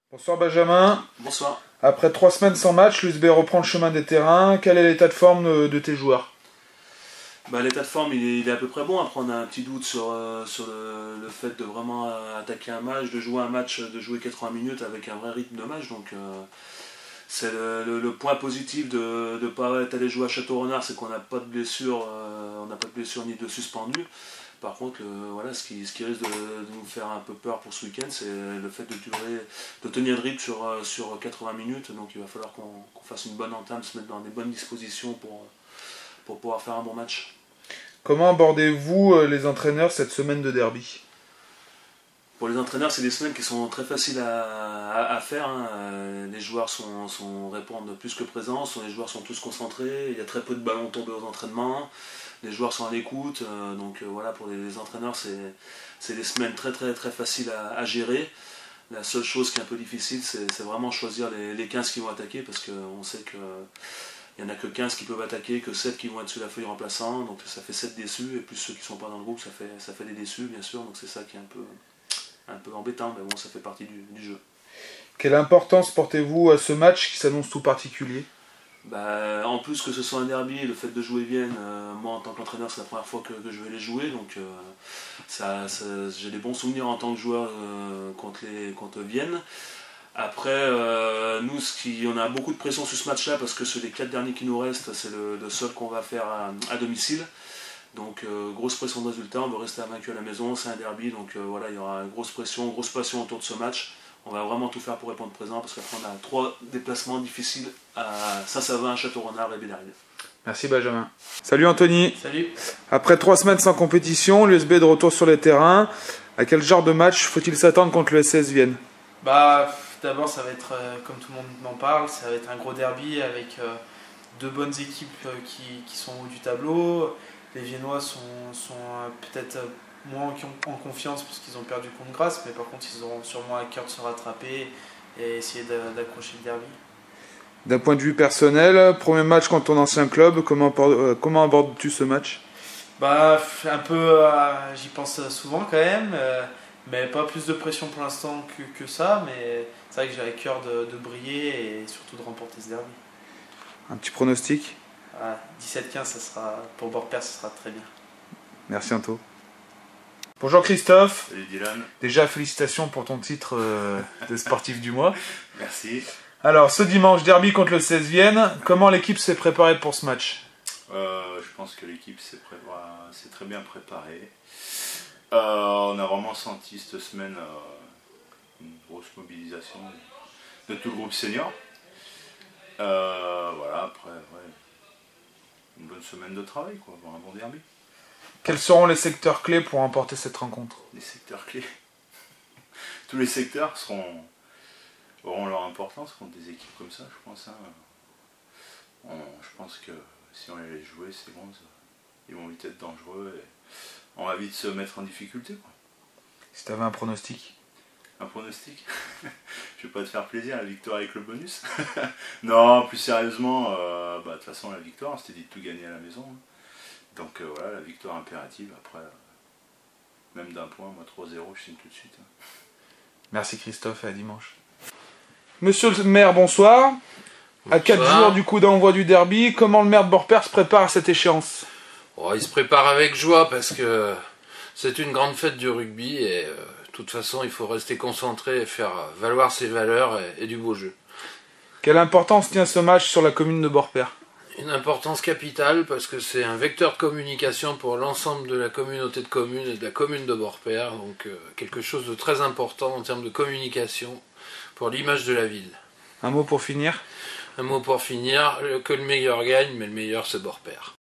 Bonsoir Benjamin. Bonsoir. Après 3 semaines sans match, l'USB reprend le chemin des terrains. Quel est l'état de forme de tes joueurs? L'état de forme il est à peu près bon. Après on a un petit doute sur le fait de vraiment attaquer un match, de jouer 80 minutes avec un vrai rythme de match. Donc c'est le point positif de ne pas être allé jouer à Château-Renard, c'est qu'on n'a pas de blessure, ni de suspendu. Par contre, ce qui risque de nous faire un peu peur pour ce week-end, c'est le fait de tenir le rythme sur 80 minutes. Donc il va falloir qu'on fasse une bonne entame, se mettre dans des bonnes dispositions pour pouvoir faire un bon match. Comment abordez-vous les entraîneurs cette semaine de derby? Pour les entraîneurs, c'est des semaines qui sont très faciles à faire. Les joueurs répondent plus que présents, les joueurs sont tous concentrés, il y a très peu de ballons tombés aux entraînements, les joueurs sont à l'écoute. Pour les entraîneurs, c'est des semaines très très très faciles à gérer. La seule chose qui est un peu difficile, c'est vraiment choisir les 15 qui vont attaquer, parce qu'on sait qu'il n'y en a que 15 qui peuvent attaquer, que 7 qui vont être sur la feuille remplaçant, donc ça fait 7 déçus, et plus ceux qui ne sont pas dans le groupe, ça fait des déçus bien sûr, donc c'est ça qui est un peu embêtant, mais bon, ça fait partie du jeu. Quelle importance portez-vous à ce match qui s'annonce tout particulier? En plus que ce soit un derby, le fait de jouer Vienne, moi en tant qu'entraîneur c'est la première fois que je vais les jouer, donc j'ai des bons souvenirs en tant que joueur contre Vienne. Après, nous on a beaucoup de pression sur ce match-là, parce que sur les 4 derniers qui nous restent, c'est le seul qu'on va faire à domicile. Donc grosse pression de résultat, on veut rester invaincu à la maison, c'est un derby, donc il y aura grosse pression, grosse passion autour de ce match. On va vraiment tout faire pour répondre présent, parce qu'après on a 3 déplacements difficiles à Saint-Savin, Château-Renard et Bédarieux. Merci Benjamin. Salut Anthony. Salut. Après 3 semaines sans compétition, l'USB est de retour sur les terrains. À quel genre de match faut-il s'attendre contre le SS Vienne? D'abord ça va être, comme tout le monde en parle, ça va être un gros derby avec 2 bonnes équipes qui sont au haut du tableau. Les Viennois sont peut-être moins en confiance parce qu'ils ont perdu contre Grasse, mais par contre ils auront sûrement à cœur de se rattraper et essayer d'accrocher le derby. D'un point de vue personnel, premier match contre ton ancien club, comment abordes-tu ce match? Un peu, j'y pense souvent quand même, mais pas plus de pression pour l'instant que ça, mais c'est vrai que j'ai à cœur de briller et surtout de remporter ce derby. Un petit pronostic? 17-15, ça sera, pour Borpère, ce sera très bien. Merci Anto. Bonjour Christophe. Salut Dylan. Déjà félicitations pour ton titre de sportif du mois. Merci. Alors ce dimanche, derby contre le 16 Vienne, comment l'équipe s'est préparée pour ce match? Je pense que l'équipe s'est très bien préparée. On a vraiment senti cette semaine une grosse mobilisation de tout le groupe senior. Après, une bonne semaine de travail, pour un bon derby. Quels seront les secteurs clés pour remporter cette rencontre? Les secteurs clés. Tous les secteurs auront leur importance contre des équipes comme ça, je pense. Je pense que si on les laisse jouer, c'est bon, ils vont vite être dangereux et on va vite se mettre en difficulté. Si tu avais un pronostic? Un pronostic? Je vais pas te faire plaisir, la victoire avec le bonus. Non, plus sérieusement, de toute façon la victoire, on s'était dit de tout gagner à la maison. Donc la victoire impérative. Après, même d'un point, moi 3-0, je signe tout de suite. Merci Christophe et à dimanche. Monsieur le maire, bonsoir. À 4 jours du coup d'envoi du derby, comment le maire de Borpère se prépare à cette échéance? Il se prépare avec joie parce que c'est une grande fête du rugby et de toute façon il faut rester concentré et faire valoir ses valeurs et du beau jeu. Quelle importance tient ce match sur la commune de Borpère? Une importance capitale parce que c'est un vecteur de communication pour l'ensemble de la communauté de communes et de la commune de Borpère, donc quelque chose de très important en termes de communication pour l'image de la ville. Un mot pour finir? Un mot pour finir, que le meilleur gagne, mais le meilleur c'est Borpère.